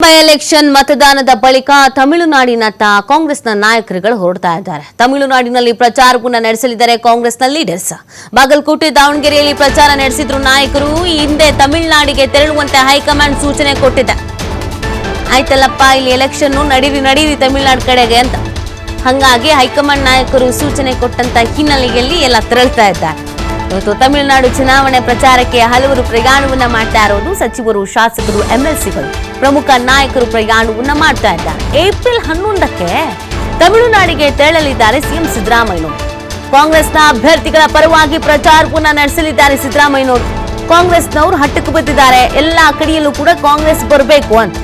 By election ಮತದಾನದ ಬಳಿಕ ತಮಿಳುನಾಡಿನತ್ತ ಕಾಂಗ್ರೆಸ್ನ ನಾಯಕರುಗಳು ಹೊರಡ್ತಾ ಇದ್ದಾರೆ. ತಮಿಳುನಾಡಿನಲ್ಲಿ ಪ್ರಚಾರವನ್ನು ನಡೆಸಲಿದ್ದಾರೆ ಕಾಂಗ್ರೆಸ್ನ ಲೀಡರ್ಸ್. ಬಾಗಲಕೋಟೆ, ದಾವಣಗೆರೆಯಲ್ಲಿ ಪ್ರಚಾರ ನಡೆಸಿದ್ರು ನಾಯಕರು. ಈ ಹಿಂದೆ ತಮಿಳುನಾಡಿಗೆ ತೆರಳುವಂತೆ ಹೈಕಮಾಂಡ್ ಸೂಚನೆ ಕೊಟ್ಟಿದೆ. ಆಯ್ತಲ್ಲಪ್ಪ, ಇಲ್ಲಿ ಎಲೆಕ್ಷನ್ ನಡೀರಿ ತಮಿಳುನಾಡು ಕಡೆಗೆ ಅಂತ. ಹಾಗಾಗಿ ಹೈಕಮಾಂಡ್ ನಾಯಕರು ಸೂಚನೆ ಕೊಟ್ಟಂತ ಹಿನ್ನೆಲೆಯಲ್ಲಿ ಎಲ್ಲ ತೆರಳ್ತಾ ಇದ್ದಾರೆ. ಇವತ್ತು ತಮಿಳುನಾಡು ಚುನಾವಣೆ ಪ್ರಚಾರಕ್ಕೆ ಹಲವರು ಪ್ರಯಾಣವನ್ನ ಮಾಡ್ತಾ ಇರೋದು. ಸಚಿವರು, ಶಾಸಕರು, ಎಂಎಲ್ಸಿಗಳು, ಪ್ರಮುಖ ನಾಯಕರು ಪ್ರಯಾಣವನ್ನ ಮಾಡ್ತಾ ಇದ್ದಾರೆ. ಏಪ್ರಿಲ್ 11ಕ್ಕೆ ತಮಿಳುನಾಡಿಗೆ ತೆರಳಲಿದ್ದಾರೆ ಸಿಎಂ ಸಿದ್ದರಾಮಯ್ಯನವರು. ಕಾಂಗ್ರೆಸ್ನ ಅಭ್ಯರ್ಥಿಗಳ ಪರವಾಗಿ ಪ್ರಚಾರವನ್ನ ನಡೆಸಲಿದ್ದಾರೆ ಸಿದ್ದರಾಮಯ್ಯನವರು. ಕಾಂಗ್ರೆಸ್ನವರು ಹಟ್ಟಕ್ಕೆ ಬಿದ್ದಿದ್ದಾರೆ. ಎಲ್ಲಾ ಕಡೆಯಲ್ಲೂ ಕೂಡ ಕಾಂಗ್ರೆಸ್ ಬರಬೇಕು ಅಂತ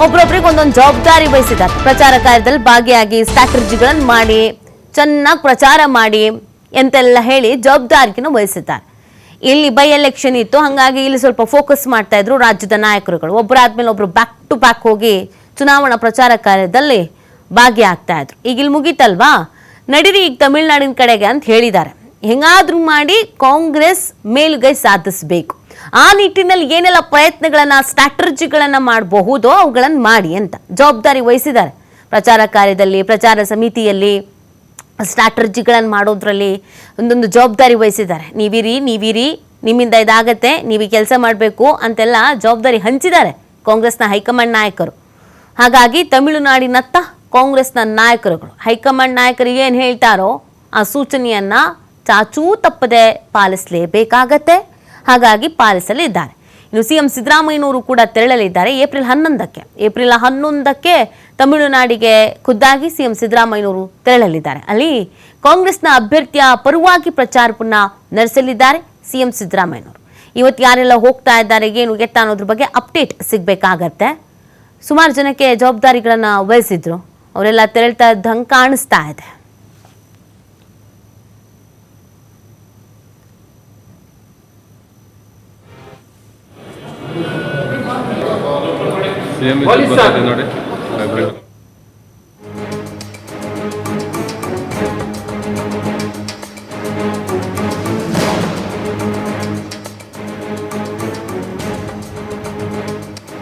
ಒಬ್ಬರೊಬ್ಬರಿಗೆ ಒಂದೊಂದು ಜವಾಬ್ದಾರಿ ವಹಿಸಿದ್ದಾರೆ. ಪ್ರಚಾರ ಕಾರ್ಯದಲ್ಲಿ ಭಾಗಿಯಾಗಿ ಸ್ಟ್ರಾಟಜಿಗಳನ್ನು ಮಾಡಿ, ಚೆನ್ನಾಗಿ ಪ್ರಚಾರ ಮಾಡಿ ಎಂತೆಲ್ಲ ಹೇಳಿ ಜವಾಬ್ದಾರಿಯನ್ನು ವಹಿಸಿದ್ದಾರೆ. ಇಲ್ಲಿ ಬೈ ಎಲೆಕ್ಷನ್ ಇತ್ತು, ಹಾಗಾಗಿ ಇಲ್ಲಿ ಸ್ವಲ್ಪ ಫೋಕಸ್ ಮಾಡ್ತಾ ಇದ್ರು ರಾಜ್ಯದ ನಾಯಕರುಗಳು. ಒಬ್ಬರಾದ್ಮೇಲೆ ಒಬ್ರು ಬ್ಯಾಕ್ ಟು ಬ್ಯಾಕ್ ಹೋಗಿ ಚುನಾವಣಾ ಪ್ರಚಾರ ಕಾರ್ಯದಲ್ಲಿ ಭಾಗಿಯಾಗ್ತಾ ಇದ್ರು. ಈಗ ಇಲ್ಲಿ ಮುಗೀತಲ್ವಾ, ನಡೀರಿ ಈಗ ತಮಿಳುನಾಡಿನ ಕಡೆಗೆ ಅಂತ ಹೇಳಿದ್ದಾರೆ. ಹೆಂಗಾದ್ರೂ ಮಾಡಿ ಕಾಂಗ್ರೆಸ್ ಮೇಲುಗೈ ಸಾಧಿಸಬೇಕು. ಆ ನಿಟ್ಟಿನಲ್ಲಿ ಏನೆಲ್ಲ ಪ್ರಯತ್ನಗಳನ್ನ, ಸ್ಟ್ರಾಟಜಿಗಳನ್ನ ಮಾಡಬಹುದೋ ಅವುಗಳನ್ನು ಮಾಡಿ ಅಂತ ಜವಾಬ್ದಾರಿ ವಹಿಸಿದ್ದಾರೆ. ಪ್ರಚಾರ ಕಾರ್ಯದಲ್ಲಿ, ಪ್ರಚಾರ ಸಮಿತಿಯಲ್ಲಿ ಸ್ಟ್ರಾಟಜಿಗಳನ್ನು ಮಾಡೋದ್ರಲ್ಲಿ ಒಂದೊಂದು ಜವಾಬ್ದಾರಿ ವಹಿಸಿದ್ದಾರೆ. ನೀವಿರಿ, ನಿಮ್ಮಿಂದ ಇದಾಗತ್ತೆ, ನೀವು ಕೆಲಸ ಮಾಡಬೇಕು ಅಂತೆಲ್ಲ ಜವಾಬ್ದಾರಿ ಹಂಚಿದ್ದಾರೆ ಕಾಂಗ್ರೆಸ್ನ ಹೈಕಮಾಂಡ್ ನಾಯಕರು. ಹಾಗಾಗಿ ತಮಿಳುನಾಡಿನತ್ತ ಕಾಂಗ್ರೆಸ್ನ ನಾಯಕರುಗಳು, ಹೈಕಮಾಂಡ್ ನಾಯಕರಿಗೆ ಏನು ಹೇಳ್ತಾರೋ ಆ ಸೂಚನೆಯನ್ನ ಚಾಚೂ ತಪ್ಪದೆ ಪಾಲಿಸಲೇಬೇಕಾಗತ್ತೆ. ಹಾಗಾಗಿ ಪಾಲಿಸಲಿದ್ದಾರೆ. ಇನ್ನು ಸಿಎಂ ಸಿದ್ದರಾಮಯ್ಯನವರು ಕೂಡ ತೆರಳಲಿದ್ದಾರೆ ಏಪ್ರಿಲ್ 11ಕ್ಕೆ ತಮಿಳುನಾಡಿಗೆ ಖುದ್ದಾಗಿ ಸಿಎಂ ಸಿದ್ದರಾಮಯ್ಯನವರು ತೆರಳಲಿದ್ದಾರೆ. ಅಲ್ಲಿ ಕಾಂಗ್ರೆಸ್ನ ಅಭ್ಯರ್ಥಿಯ ಪರವಾಗಿ ಪ್ರಚಾರವನ್ನ ನಡೆಸಲಿದ್ದಾರೆ ಸಿಎಂ ಸಿದ್ದರಾಮಯ್ಯನವರು. ಇವತ್ತು ಯಾರೆಲ್ಲ ಹೋಗ್ತಾ ಇದ್ದಾರೆ, ಏನು ಎತ್ತ ಅನ್ನೋದ್ರ ಬಗ್ಗೆ ಅಪ್ಡೇಟ್ ಸಿಗಬೇಕಾಗತ್ತೆ. ಸುಮಾರು ಜನಕ್ಕೆ ಜವಾಬ್ದಾರಿಗಳನ್ನ ವಹಿಸಿದ್ರು, ಅವರೆಲ್ಲ ತೆರಳ್ತಾ ಇದ್ದಂಗೆ ಕಾಣಿಸ್ತಾ ಇದೆ. ನೋಡಿ